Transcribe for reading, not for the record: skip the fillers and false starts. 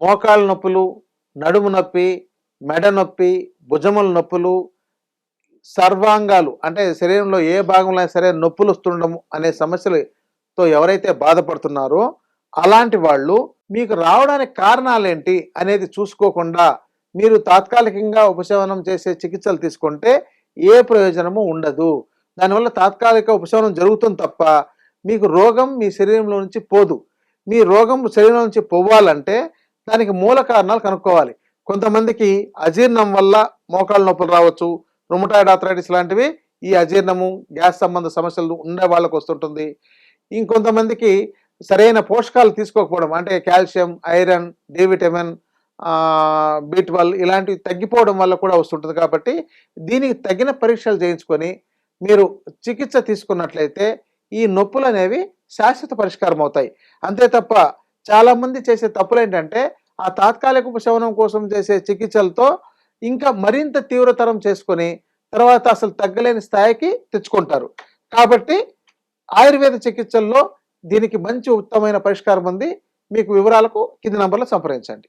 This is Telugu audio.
మోకాళ్ళ నొప్పులు, నడుము నొప్పి, మెడ నొప్పి, భుజముల నొప్పులు, సర్వాంగాలు అంటే శరీరంలో ఏ భాగంలో అయినా సరే నొప్పులు వస్తుండము అనే సమస్యలతో ఎవరైతే బాధపడుతున్నారో అలాంటి వాళ్ళు మీకు రావడానికి కారణాలేంటి అనేది చూసుకోకుండా మీరు తాత్కాలికంగా ఉపశమనం చేసే చికిత్సలు తీసుకుంటే ఏ ప్రయోజనము ఉండదు. దానివల్ల తాత్కాలిక ఉపశమనం జరుగుతుంది తప్ప మీకు రోగం మీ శరీరంలో నుంచి పోదు. మీ రోగం శరీరం నుంచి పోవాలంటే దానికి మూల కారణాలు కనుక్కోవాలి. కొంతమందికి అజీర్ణం వల్ల మోకాళ్ళ నొప్పులు రావచ్చు, రుమటాయిడ్ ఆర్థరైటిస్ లాంటివి ఈ అజీర్ణము, గ్యాస్ సంబంధ సమస్యలు ఉండే వాళ్ళకు వస్తుంటుంది. ఇంకొంతమందికి సరైన పోషకాలు తీసుకోకపోవడం అంటే calcium, iron, D vitamin, B12 ఇలాంటివి తగ్గిపోవడం వల్ల కూడా వస్తుంటుంది. కాబట్టి దీనికి తగిన పరీక్షలు చేయించుకొని మీరు చికిత్స తీసుకున్నట్లయితే ఈ నొప్పులు అనేవి శాశ్వత పరిష్కారం అవుతాయి. అంతే తప్ప చాలామంది చేసే తప్పులు ఏంటంటే ఆ తాత్కాలిక ఉపశమనం కోసం చేసే చికిత్సలతో ఇంకా మరింత తీవ్రతరం చేసుకొని తర్వాత అసలు తగ్గలేని స్థాయికి తెచ్చుకుంటారు. కాబట్టి ఆయుర్వేద చికిత్సల్లో దీనికి మంచి ఉత్తమమైన పరిష్కారం ఉంది. మీకు వివరాలకు కింది నంబర్లో సంప్రదించండి.